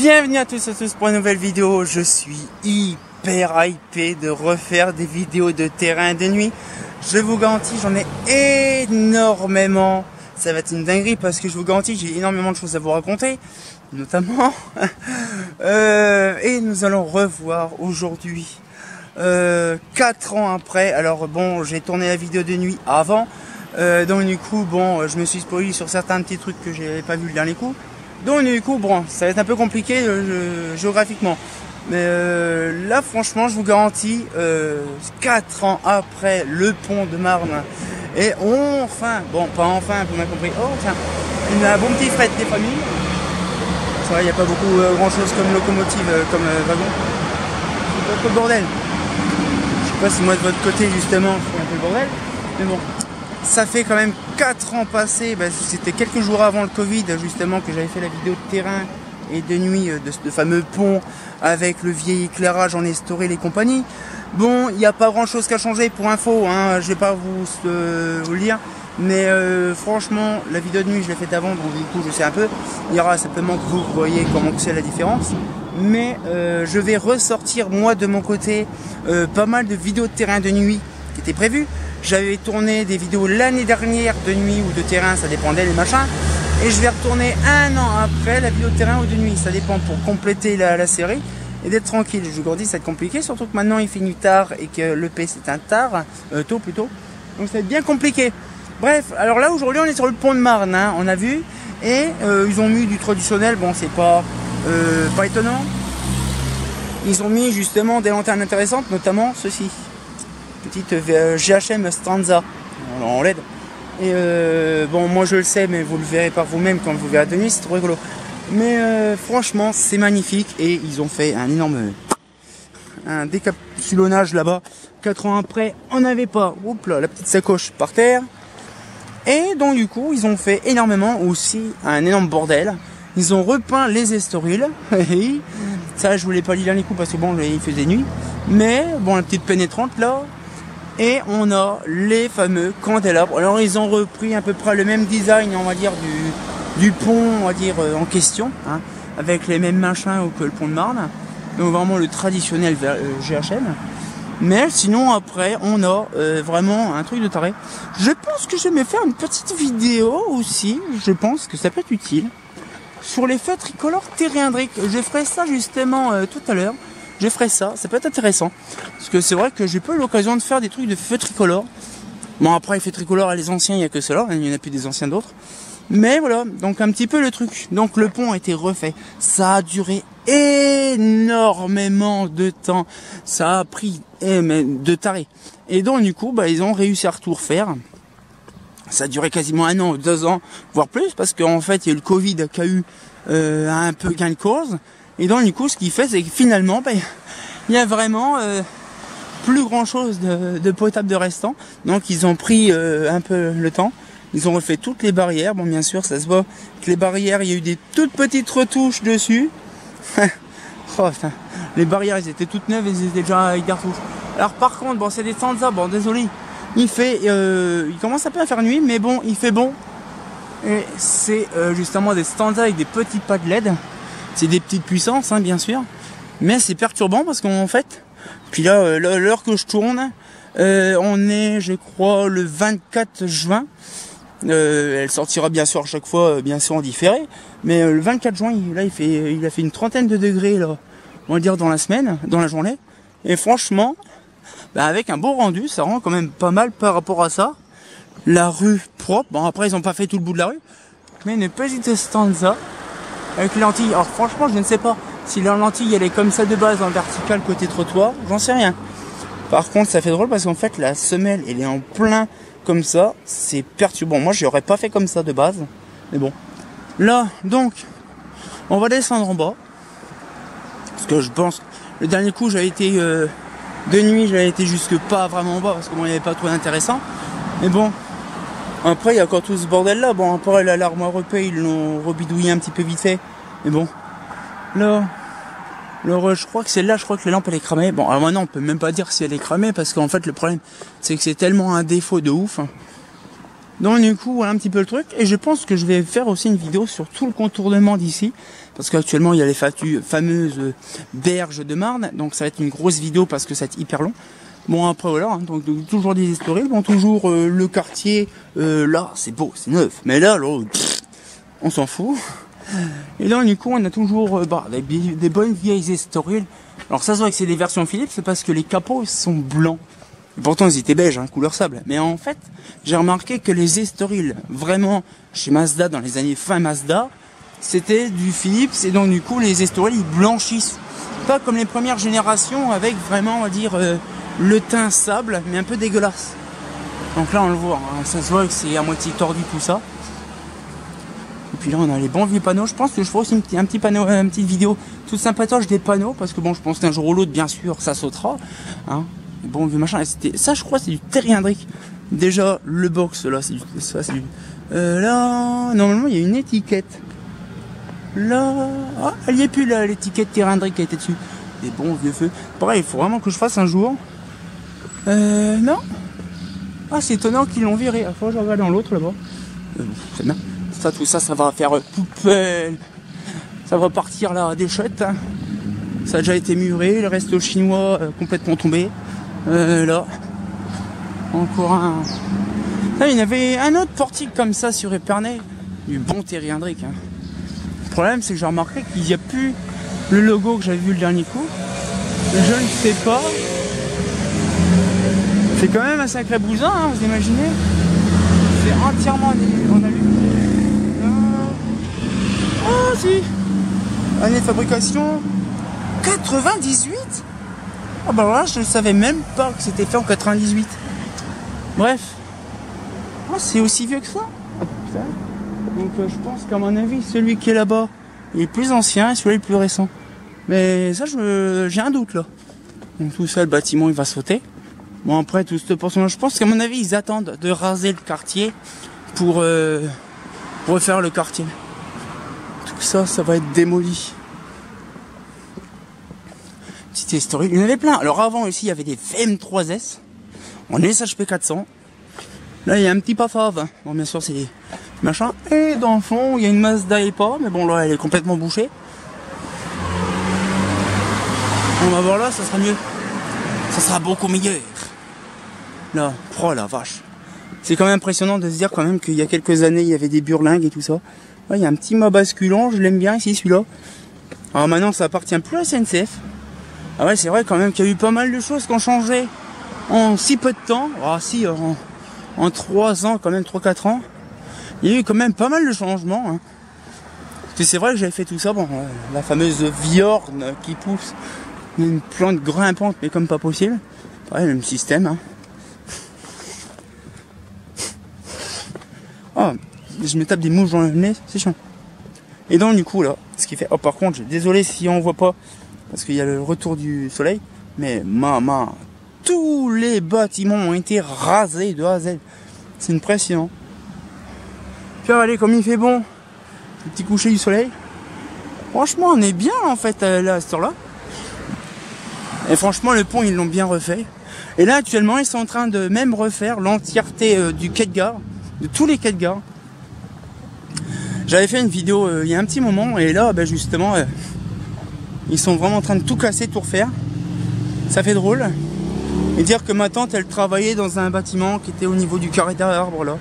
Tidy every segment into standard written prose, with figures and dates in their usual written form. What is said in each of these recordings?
Bienvenue à tous pour une nouvelle vidéo. Je suis hyper hypé de refaire des vidéos de terrain de nuit. Je vous garantis, j'en ai énormément. Ça va être une dinguerie parce que je vous garantis, j'ai énormément de choses à vous raconter. Notamment. Et nous allons revoir aujourd'hui, 4 ans après. Alors bon, j'ai tourné la vidéo de nuit avant. Donc du coup, bon, je me suis spoilé sur certains petits trucs que j'avais pas vu le dernier coup. Donc du coup, bon, ça va être un peu compliqué géographiquement. Mais là, franchement, je vous garantis, 4 ans après le pont de Marne, et enfin, bon, pas enfin, vous m'avez compris, oh tiens, un bon petit fret des familles. Ça va, il n'y a pas beaucoup grand chose comme locomotive, comme wagon. C'est pas trop le bordel. Je sais pas si moi de votre côté, justement, je fais un peu le bordel, mais bon. Ça fait quand même 4 ans passés, c'était quelques jours avant le Covid justement que j'avais fait la vidéo de terrain et de nuit de ce fameux pont avec le vieil éclairage en estoril et compagnie. Bon, il n'y a pas grand chose qu'à changer pour info, hein, je vais pas vous le dire, mais franchement la vidéo de nuit je l'ai faite avant, donc du coup je sais un peu. Il y aura simplement que vous voyez comment c'est la différence. Mais je vais ressortir moi de mon côté pas mal de vidéos de terrain de nuit qui étaient prévues. J'avais tourné des vidéos l'année dernière de nuit ou de terrain, ça dépendait les machins. Et je vais retourner un an après la vidéo de terrain ou de nuit, ça dépend pour compléter la série et d'être tranquille. Je vous dis, ça va être compliqué, surtout que maintenant il fait nuit tard et que l'EP c'est un tôt plutôt. Donc ça va être bien compliqué. Bref, alors là aujourd'hui on est sur le pont de Marne, hein, on a vu. Et ils ont mis du traditionnel, bon c'est pas étonnant. Ils ont mis justement des lanternes intéressantes, notamment ceci. Petite GHM Stranza en LED. Et bon, moi je le sais, mais vous le verrez par vous-même quand vous verrez de nuit, c'est trop rigolo. Mais franchement, c'est magnifique et ils ont fait un énorme décapsulonnage là-bas. 4 ans après, on n'avait pas. Oups là, la petite sacoche par terre. Et donc du coup, ils ont fait énormément aussi un énorme bordel. Ils ont repeint les estoriles. Ça, je voulais pas lire les coups parce que bon, il faisait nuit. Mais bon, la petite pénétrante là. Et on a les fameux candélabres. Alors ils ont repris à peu près le même design, on va dire, du pont, on va dire, en question, hein, avec les mêmes machins que le pont de Marne. Donc vraiment le traditionnel GHM. Mais sinon après on a vraiment un truc de taré. Je pense que je vais me faire une petite vidéo aussi, je pense que ça peut être utile, sur les feux tricolores tériandriques. Je ferai ça justement tout à l'heure. Je ferai ça peut être intéressant. Parce que c'est vrai que j'ai pas eu l'occasion de faire des trucs de feux tricolores. Bon après les feux tricolores et les anciens, il n'y a que cela, il n'y en a plus des anciens d'autres. Mais voilà, donc un petit peu le truc. Donc le pont a été refait. Ça a duré énormément de temps. Ça a pris de taré. Et donc du coup, ils ont réussi à tout refaire. Ça a duré quasiment 1 an, 2 ans, voire plus, parce qu'en fait il y a eu le Covid qui a eu un peu gain de cause. Et donc du coup ce qu'il fait c'est que finalement il y a vraiment plus grand chose de potable de restant. Donc ils ont pris un peu le temps. Ils ont refait toutes les barrières. Bon bien sûr ça se voit que les barrières il y a eu des toutes petites retouches dessus. Oh, putain. Les barrières elles étaient toutes neuves et elles étaient déjà avec des retouches. Alors par contre bon c'est des Stanza, bon désolé. Il commence un peu à faire nuit mais bon il fait bon. Et c'est justement des Stanza avec des petits pas de LED. C'est des petites puissances, hein, bien sûr. Mais c'est perturbant parce qu'en fait, puis là, l'heure que je tourne, on est, je crois, le 24 juin. Elle sortira bien sûr à chaque fois, bien sûr en différé. Mais le 24 juin, il a fait une trentaine de degrés, là, on va dire dans la semaine, dans la journée. Et franchement, avec un beau rendu, ça rend quand même pas mal par rapport à ça. La rue propre. Bon, après, ils ont pas fait tout le bout de la rue. Mais une petite stanza. Avec les lentilles, alors franchement je ne sais pas si la lentille elle est comme ça de base en vertical côté trottoir, j'en sais rien. Par contre ça fait drôle parce qu'en fait la semelle elle est en plein comme ça, c'est perturbant. Moi j'aurais pas fait comme ça de base, mais bon. Là donc on va descendre en bas, parce que je pense, le dernier coup j'avais été de nuit, j'avais été jusque pas vraiment en bas parce que bon il n'y avait pas trop intéressant, mais bon. Après il y a encore tout ce bordel là, bon après l'armoire EP ils l'ont rebidouillé un petit peu vite fait, mais bon, là, je crois que celle-là, je crois que la lampe elle est cramée, bon alors maintenant on peut même pas dire si elle est cramée parce qu'en fait le problème c'est que c'est tellement un défaut de ouf, donc du coup voilà un petit peu le truc, et je pense que je vais faire aussi une vidéo sur tout le contournement d'ici, parce qu'actuellement il y a les fameuses berges de Marne, donc ça va être une grosse vidéo parce que ça va être hyper long. Bon après voilà, hein, donc toujours des estorils, bon toujours le quartier, là c'est beau, c'est neuf, mais là on s'en fout. Et là du coup on a toujours des bonnes vieilles estorils. Alors ça se voit que c'est des versions Philips, c'est parce que les capots sont blancs. Et pourtant ils étaient beiges, hein, couleur sable. Mais en fait, j'ai remarqué que les estorils, vraiment, chez Mazda, dans les années fin Mazda, c'était du Philips, et donc du coup les estorils ils blanchissent. Pas comme les premières générations avec vraiment, on va dire, le teint sable, mais un peu dégueulasse. Donc là on le voit, hein, ça se voit que c'est à moitié tordu tout ça. Et puis là on a les bons vieux panneaux. Je pense que je ferai aussi un petit panneau, une petite vidéo toute sympatoche des panneaux, parce que bon je pense qu'un jour ou l'autre bien sûr ça sautera. Hein. Bon vieux machin, ça je crois c'est du Terry Hendrick. Déjà le box là c'est du, là normalement il y a une étiquette. Là, ah, elle y est plus là, l'étiquette Terry Hendrick qui a été dessus. Des bons vieux feux. Pareil, il faut vraiment que je fasse un jour. Non. Ah c'est étonnant qu'ils l'ont viré. Il faut que je regarde dans l'autre là-bas. C'est bien. Ça, tout ça, ça va faire poubelle. Ça va partir là des chouettes. Hein. Ça a déjà été muré, le reste chinois complètement tombé. Là, encore un. Là, il y avait un autre portique comme ça sur Épernay, du bon Terry Hendrick. Hein. Le problème, c'est que j'ai remarqué qu'il n'y a plus le logo que j'avais vu le dernier coup. Je ne sais pas. C'est quand même un sacré bousin, hein, vous imaginez. C'est entièrement en alu. Ah si. Année de fabrication 98. Ah bah voilà, je ne savais même pas que c'était fait en 98. Bref. Oh, c'est aussi vieux que ça. Donc je pense qu'à mon avis, celui qui est là-bas, il est plus ancien et celui-là est plus récent. Mais ça, j'ai un doute là. Donc tout ça, le bâtiment, il va sauter. Bon après, tout ce portion, je pense qu'à mon avis, ils attendent de raser le quartier pour refaire le quartier. Tout ça, ça va être démoli. Petite historique, il y en avait plein. Alors avant ici, il y avait des VM3S, en SHP 400. Là, il y a un petit Pafave. Bon, bien sûr, c'est machin. Et dans le fond, il y a une Mazda EPA, mais bon, là, elle est complètement bouchée. On va voir là, ça sera mieux. Ça sera beaucoup meilleur. Là, oh la vache. C'est quand même impressionnant de se dire quand même qu'il y a quelques années, il y avait des burlingues et tout ça. Là, il y a un petit mât basculant, je l'aime bien ici, celui-là. Alors maintenant, ça appartient plus à SNCF. Ah ouais, c'est vrai quand même qu'il y a eu pas mal de choses qui ont changé en si peu de temps. Ah si, en 3 ans, quand même 3-4 ans. Il y a eu quand même pas mal de changements. Hein. Parce que c'est vrai que j'avais fait tout ça, bon, la fameuse viorne qui pousse une plante grimpante, mais comme pas possible. Pareil, même système. Hein. Oh, je me tape des mouches dans le nez, c'est chiant. Et donc du coup là, ce qui fait... Oh par contre, désolé si on voit pas, parce qu'il y a le retour du soleil, mais maman, tous les bâtiments ont été rasés de A à Z. C'est impressionnant. Puis allez, comme il fait bon, le petit coucher du soleil. Franchement, on est bien en fait là, à cette heure-là. Et franchement, le pont, ils l'ont bien refait. Et là, actuellement, ils sont en train de même refaire l'entièreté du quai de gare, de tous les quais de gare. J'avais fait une vidéo il y a un petit moment, et là, ben, justement, ils sont vraiment en train de tout casser, tout refaire. Ça fait drôle. Et dire que ma tante, elle travaillait dans un bâtiment qui était au niveau du carré d'arbre, là.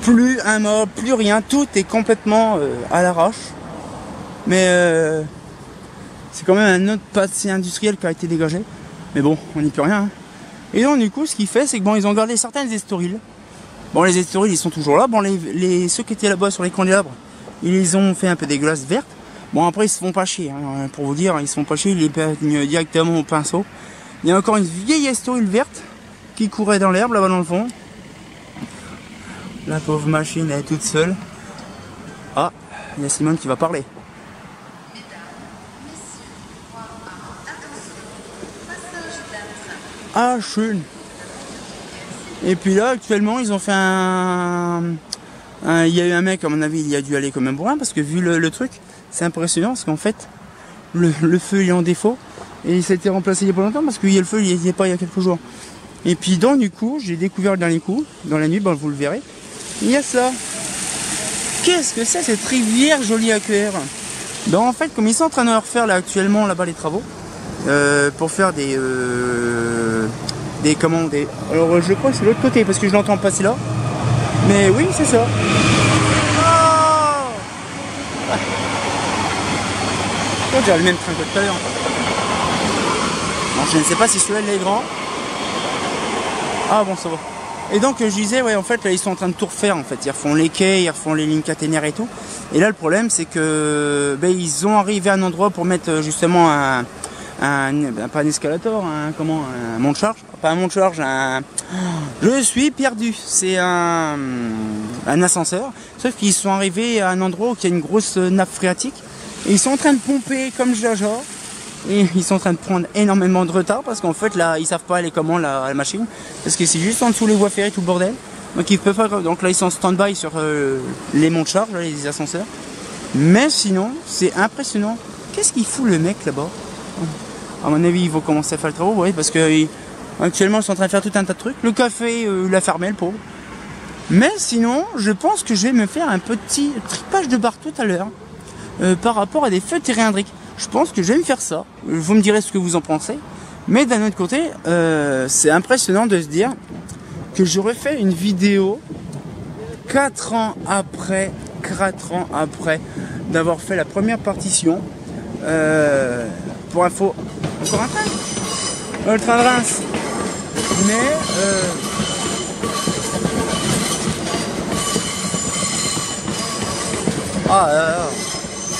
Plus un meuble, plus rien, tout est complètement à l'arrache. Mais c'est quand même un autre passé industriel qui a été dégagé. Mais bon, on n'y peut rien. Hein. Et donc du coup, ce qu'il fait, c'est que bon, ils ont gardé certaines estoriles. Bon, les estoriles, ils sont toujours là. Bon, ceux qui étaient là-bas sur les candélabres, ils les ont fait un peu des glaces vertes. Bon, après, ils se font pas chier. Hein. Pour vous dire, ils se font pas chier, ils les peignent directement au pinceau. Il y a encore une vieille estorile verte qui courait dans l'herbe, là-bas dans le fond. La pauvre machine, elle est toute seule. Ah, il y a Simone qui va parler. Ah, schön. Et puis là, actuellement, ils ont fait il y a eu un mec, à mon avis, il y a dû aller comme un bourrin, parce que vu le truc, c'est impressionnant, parce qu'en fait, le feu il est en défaut, et ça a été remplacé il y a pas longtemps, parce que le feu il n'y est pas il y a quelques jours. Et puis donc, du coup, j'ai découvert le dernier coup, dans la nuit, ben, vous le verrez, il y a ça. Qu'est-ce que c'est cette rivière jolie à cuire? Donc en fait, comme ils sont en train de refaire là actuellement là-bas les travaux, pour faire des comment des. Alors je crois que c'est l'autre côté parce que je l'entends passer là. Mais oui, c'est ça. Oh, j'ai le même train que tout à l'heure. Je ne sais pas si celui-là est grand. Ah bon, ça va. Et donc je disais, ouais, en fait là ils sont en train de tout refaire en fait. Ils refont les quais, ils refont les lignes caténaires et tout. Et là le problème c'est que ils ont arrivé à un endroit pour mettre justement pas un escalator, un monte-charge. Pas un monte-charge, je suis perdu. C'est un ascenseur. Sauf qu'ils sont arrivés à un endroit où il y a une grosse nappe phréatique. Et ils sont en train de pomper comme Jaja. Et ils sont en train de prendre énormément de retard parce qu'en fait là ils savent pas aller comment la machine. Parce que c'est juste en dessous les voies ferrées tout le bordel. Donc ils peuvent pas. Donc là ils sont en stand-by sur les monte-charges, les ascenseurs. Mais sinon c'est impressionnant. Qu'est-ce qu'il fout le mec là-bas? À mon avis ils vont commencer à faire le travail, ouais, parce que actuellement ils sont en train de faire tout un tas de trucs. Le café l'a fermé le pauvre. Mais sinon je pense que je vais me faire un petit tripage de barre tout à l'heure par rapport à des feux cylindriques. Je pense que je vais me faire ça. Vous me direz ce que vous en pensez. Mais d'un autre côté, c'est impressionnant de se dire que j'aurais fait une vidéo 4 ans après d'avoir fait la première partition. Pour info, encore un train. Le train de Reims. Mais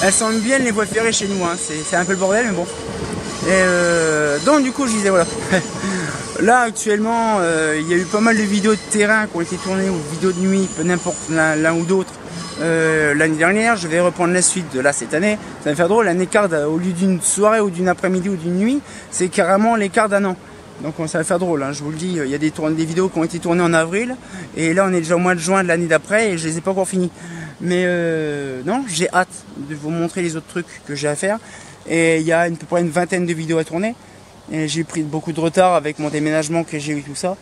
elles sont bien les voies ferrées chez nous, hein. C'est un peu le bordel, mais bon. Et donc du coup je disais voilà. Là actuellement il y a eu pas mal de vidéos de terrain qui ont été tournées, ou vidéos de nuit, peu n'importe l'un ou d'autre. L'année dernière, je vais reprendre la suite de là cette année. Ça va me faire drôle, un écart au lieu d'une soirée ou d'une après-midi ou d'une nuit, c'est carrément l'écart d'un an. Donc ça va faire drôle, hein, je vous le dis, il y a des vidéos qui ont été tournées en avril, et là on est déjà au mois de juin de l'année d'après et je les ai pas encore finis. Mais non, j'ai hâte de vous montrer les autres trucs que j'ai à faire. Et il y a à peu près une vingtaine de vidéos à tourner. Et j'ai pris beaucoup de retard avec mon déménagement que j'ai eu, tout ça.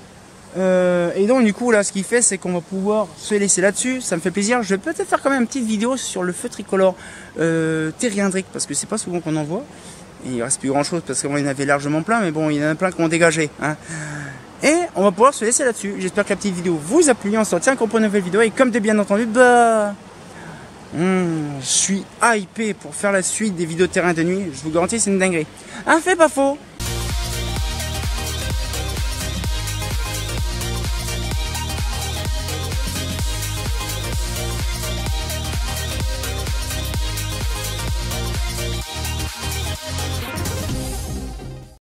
Et donc du coup là ce qu'il fait c'est qu'on va pouvoir se laisser là-dessus. Ça me fait plaisir. Je vais peut-être faire quand même une petite vidéo sur le feu tricolore Terriendrick, parce que c'est pas souvent qu'on en voit. Et il reste plus grand chose parce qu'on en avait largement plein, mais bon il y en a plein qui ont dégagé, hein. Et on va pouvoir se laisser là-dessus. J'espère que la petite vidéo vous a plu. On se retient pour une nouvelle vidéo. Et comme de bien entendu, je suis hypé pour faire la suite des vidéos de terrain de nuit. Je vous garantis, c'est une dinguerie. Ah, fait pas faux.